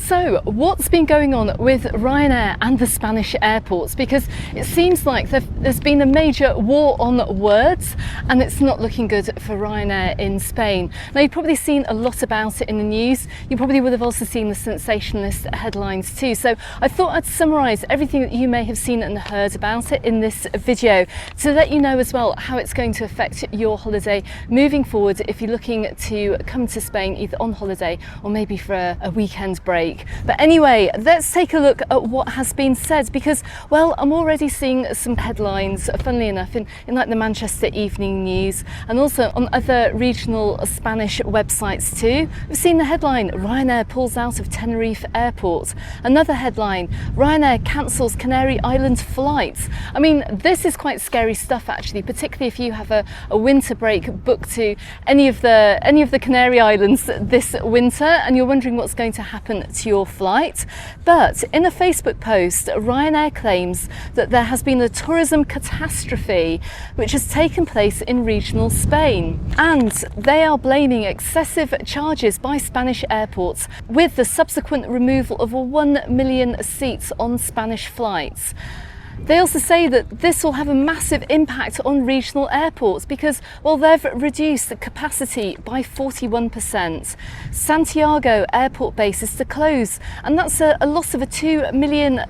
So what's been going on with Ryanair and the Spanish airports? Because it seems like there's been a major war on words and it's not looking good for Ryanair in Spain. Now, you've probably seen a lot about it in the news. You probably would have also seen the sensationalist headlines too. So I thought I'd summarise everything that you may have seen and heard about it in this video to let you know as well how it's going to affect your holiday moving forward if you're looking to come to Spain either on holiday or maybe for a weekend break. But anyway, let's take a look at what has been said because, well, I'm already seeing some headlines, funnily enough, in like the Manchester Evening News and also on other regional Spanish websites too. We've seen the headline, Ryanair pulls out of Tenerife Airport. Another headline, Ryanair cancels Canary Island flights. I mean, this is quite scary stuff actually, particularly if you have a winter break booked to any of the Canary Islands this winter and you're wondering what's going to happen to your flight. But in a Facebook post, Ryanair claims that there has been a tourism catastrophe which has taken place in regional Spain, and they are blaming excessive charges by Spanish airports with the subsequent removal of 1 million seats on Spanish flights. They also say that this will have a massive impact on regional airports because, well, they've reduced the capacity by 41%. Santiago airport base is to close, and that's a loss of a $2 million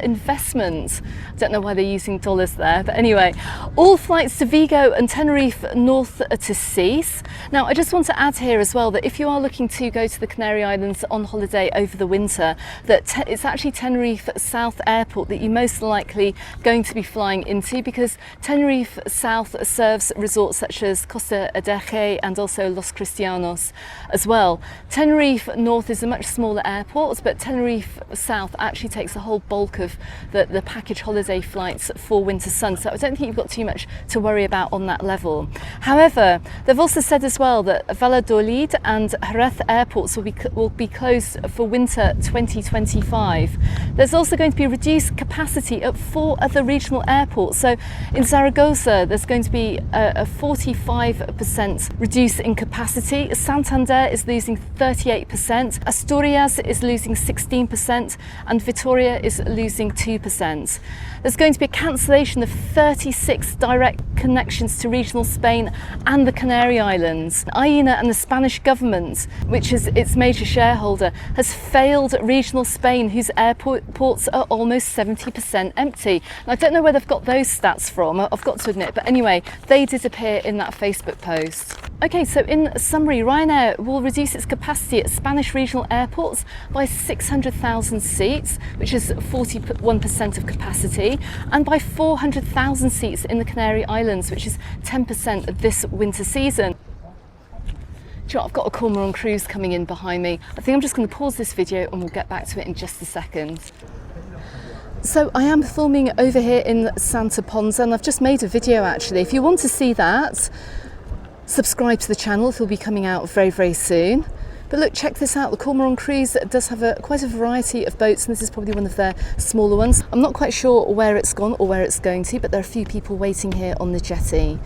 investment. I don't know why they're using dollars there, but anyway, all flights to Vigo and Tenerife North are to cease. Now, I just want to add here as well that if you are looking to go to the Canary Islands on holiday over the winter, that it's actually Tenerife South Airport that you most likely going to be flying into, because Tenerife South serves resorts such as Costa Adeje and also Los Cristianos as well. Tenerife North is a much smaller airport, but Tenerife South actually takes the whole bulk of the package holiday flights for winter sun, so I don't think you've got too much to worry about on that level. However, they've also said as well that Valladolid and Jerez airports will be closed for winter 2025. There's also going to be reduced capacity at 4 other regional airports. So in Zaragoza, there's going to be a 45% reduce in capacity. Santander is losing 38%, Asturias is losing 16%, and Vitoria is losing 2%. There's going to be a cancellation of 36 direct connections to regional Spain and the Canary Islands. Aena and the Spanish government, which is its major shareholder, has failed regional Spain, whose airports are almost 70% empty. And I don't know where they've got those stats from, I've got to admit, but anyway, they did appear in that Facebook post. Okay, so in summary, Ryanair will reduce its capacity at Spanish regional airports by 600,000 seats, which is 41% of capacity, and by 400,000 seats in the Canary Islands, which is 10% of this winter season. Do you know what, I've got a cormorant cruise coming in behind me. I think I'm just going to pause this video and we'll get back to it in just a second. So I am filming over here in Santa Ponsa and I've just made a video actually. If you want to see that, subscribe to the channel, it'll be coming out very, very soon. But look, check this out, the Cormorant Cruise does have quite a variety of boats, and this is probably one of their smaller ones. I'm not quite sure where it's gone or where it's going to, but there are a few people waiting here on the jetty.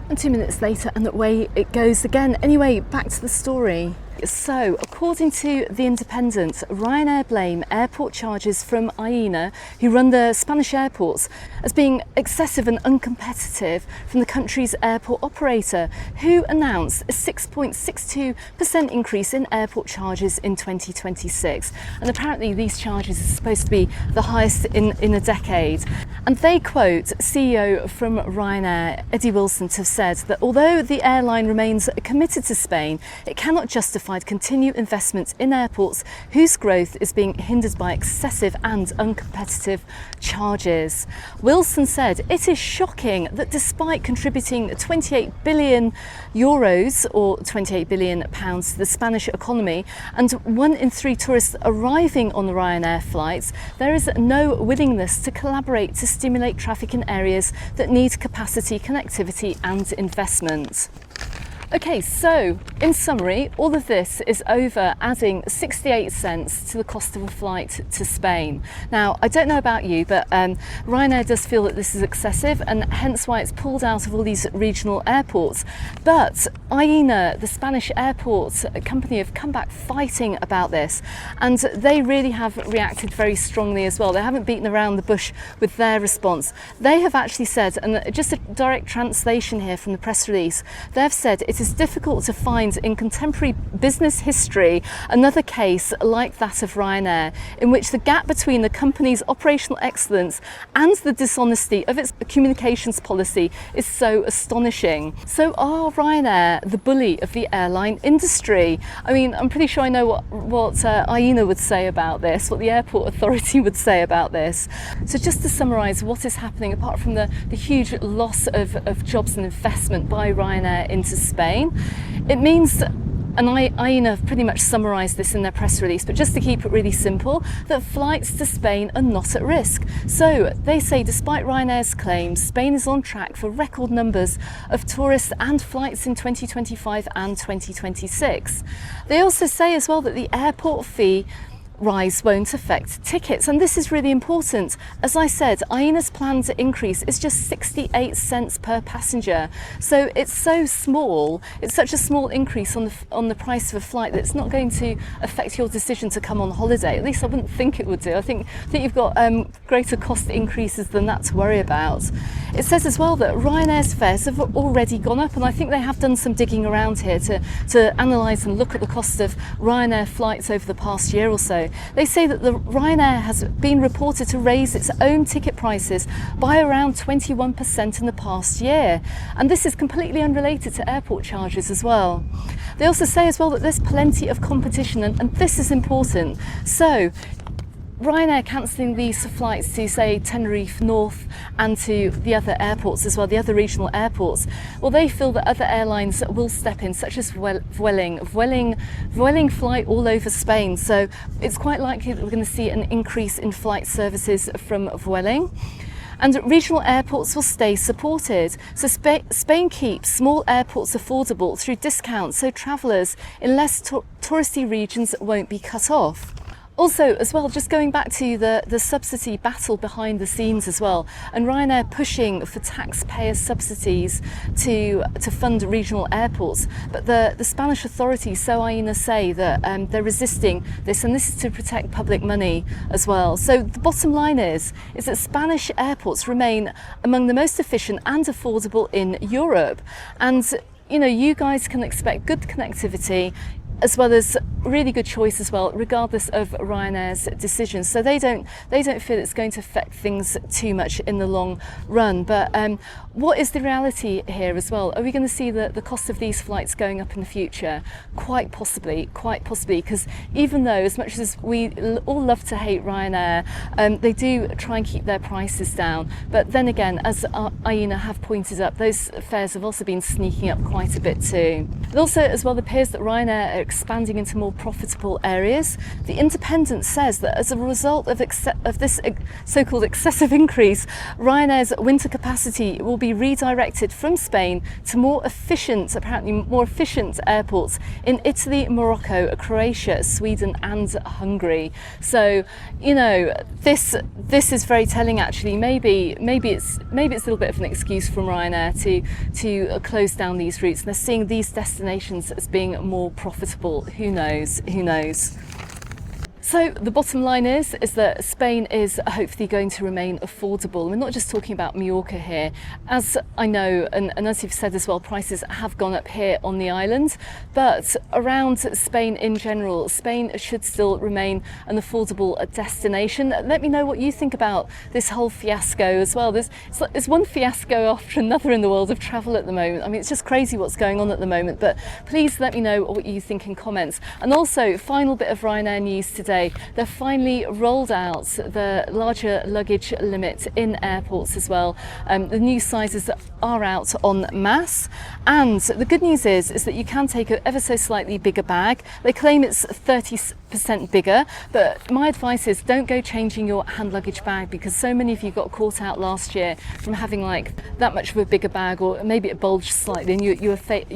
And 2 minutes later, and away it goes again. Anyway, back to the story. So, according to The Independent, Ryanair blame airport charges from Aena, who run the Spanish airports, as being excessive and uncompetitive from the country's airport operator, who announced a 6.62% increase in airport charges in 2026. And apparently these charges are supposed to be the highest in a decade. And they quote CEO from Ryanair, Eddie Wilson, to have said that although the airline remains committed to Spain, it cannot justify continued investment in airports whose growth is being hindered by excessive and uncompetitive charges. Wilson said it is shocking that despite contributing 28 billion euros or 28 billion pounds to the Spanish economy and 1 in 3 tourists arriving on the Ryanair flights, there is no willingness to collaborate to stimulate traffic in areas that need capacity, connectivity and investment. Okay, so in summary, all of this is over adding 68 cents to the cost of a flight to Spain. Now, I don't know about you, but Ryanair does feel that this is excessive, and hence why it's pulled out of all these regional airports. But Aena, the Spanish airport company, have come back fighting about this, and they really have reacted very strongly as well. They haven't beaten around the bush with their response. They have actually said, and just a direct translation here from the press release, they've said it is difficult to find in contemporary business history another case like that of Ryanair, in which the gap between the company's operational excellence and the dishonesty of its communications policy is so astonishing. So are Ryanair the bully of the airline industry? I mean, I'm pretty sure I know what Aena would say about this, what the airport authority would say about this. So just to summarise what is happening, apart from the huge loss of jobs and investment by Ryanair into Spain, it means, and Aena have pretty much summarised this in their press release, but just to keep it really simple, that flights to Spain are not at risk. So they say, despite Ryanair's claims, Spain is on track for record numbers of tourists and flights in 2025 and 2026. They also say as well that the airport fee rise won't affect tickets, and this is really important. As I said, Aena's plan to increase is just 68 cents per passenger, so it's so small, it's such a small increase on the price of a flight that it's not going to affect your decision to come on holiday. At least I wouldn't think it would do. I think you've got greater cost increases than that to worry about. It says as well that Ryanair's fares have already gone up, and I think they have done some digging around here to analyse and look at the cost of Ryanair flights over the past year or so. They say that the Ryanair has been reported to raise its own ticket prices by around 21% in the past year, and this is completely unrelated to airport charges as well. They also say as well that there's plenty of competition, and this is important. So Ryanair cancelling these flights to, say, Tenerife North and to the other airports as well, the other regional airports. Well, they feel that other airlines will step in, such as Vueling fly all over Spain. So it's quite likely that we're going to see an increase in flight services from Vueling. And regional airports will stay supported. So Spain keeps small airports affordable through discounts, so travellers in less touristy regions won't be cut off. Also, as well, just going back to the subsidy battle behind the scenes as well, and Ryanair pushing for taxpayer subsidies to fund regional airports. But the Spanish authorities, so Aena, say that they're resisting this, and this is to protect public money as well. So the bottom line is that Spanish airports remain among the most efficient and affordable in Europe. And, you know, you guys can expect good connectivity, as well as really good choice as well, regardless of Ryanair's decisions. So they don't feel it's going to affect things too much in the long run. But what is the reality here as well? Are we going to see the cost of these flights going up in the future? Quite possibly, because even though, as much as we all love to hate Ryanair, they do try and keep their prices down. But then again, as Aena have pointed up, those fares have also been sneaking up quite a bit too. It also as well appears that Ryanair are expanding into more profitable areas. The Independent says that as a result of this so-called excessive increase, Ryanair's winter capacity will be redirected from Spain to apparently more efficient airports in Italy, Morocco, Croatia, Sweden and Hungary. So, you know, this is very telling actually. Maybe it's a little bit of an excuse from Ryanair to close down these routes, and they're seeing these destinations as being more profitable. Who knows? So the bottom line is that Spain is hopefully going to remain affordable. We're not just talking about Mallorca here. As I know, and as you've said as well, prices have gone up here on the island, but around Spain in general, Spain should still remain an affordable destination. Let me know what you think about this whole fiasco as well. There's one fiasco after another in the world of travel at the moment. I mean, it's just crazy what's going on at the moment, but please let me know what you think in comments. And also, final bit of Ryanair news today. Monday, they've finally rolled out the larger luggage limit in airports as well. The new sizes are out en masse, and the good news is that you can take an ever so slightly bigger bag. They claim it's 30% bigger, but my advice is don't go changing your hand luggage bag, because so many of you got caught out last year from having like that much of a bigger bag, or maybe it bulged slightly and you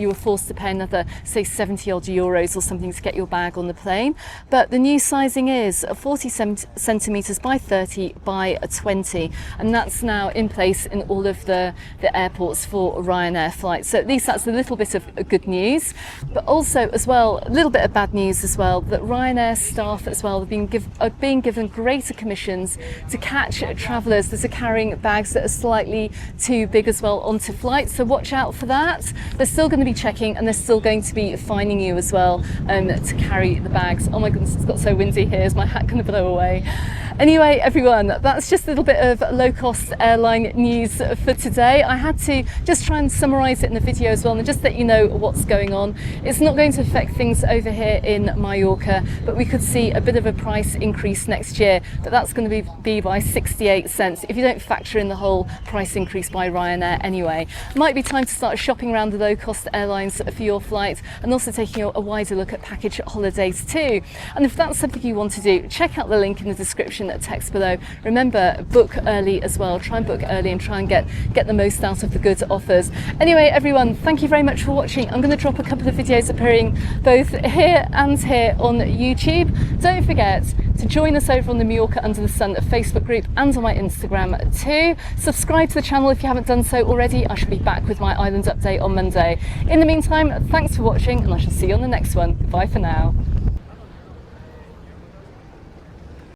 were forced to pay another, say, 70 odd euros or something to get your bag on the plane. But the new sizing is 40 centimetres by 30 by 20, and that's now in place in all of the airports for Ryanair flights. So at least that's a little bit of good news. But also as well, a little bit of bad news as well, that Ryanair staff as well are being given greater commissions to catch travellers that are carrying bags that are slightly too big as well onto flights. So watch out for that. They're still going to be checking, and they're still going to be fining you as well to carry the bags. Oh my goodness, it's got so windy here. Is my hat going to blow away? Anyway, everyone, that's just a little bit of low-cost airline news for today. I had to just try and summarise it in the video as well, and just let you know what's going on. It's not going to affect things over here in Mallorca, but we could see a bit of a price increase next year, but that's going to be by 68 cents if you don't factor in the whole price increase by Ryanair anyway. Might be time to start shopping around the low-cost airlines for your flight, and also taking a wider look at package holidays too. And if that's something you want to do, check out the link in the description text below. Remember, book early as well. Try and book early and try and get the most out of the good offers. Anyway, everyone, thank you very much for watching. I'm going to drop a couple of videos appearing both here and here on YouTube. Don't forget to join us over on the Mallorca Under the Sun Facebook group and on my Instagram too. Subscribe to the channel if you haven't done so already. I shall be back with my island update on Monday. In the meantime, thanks for watching, and I shall see you on the next one. Bye for now.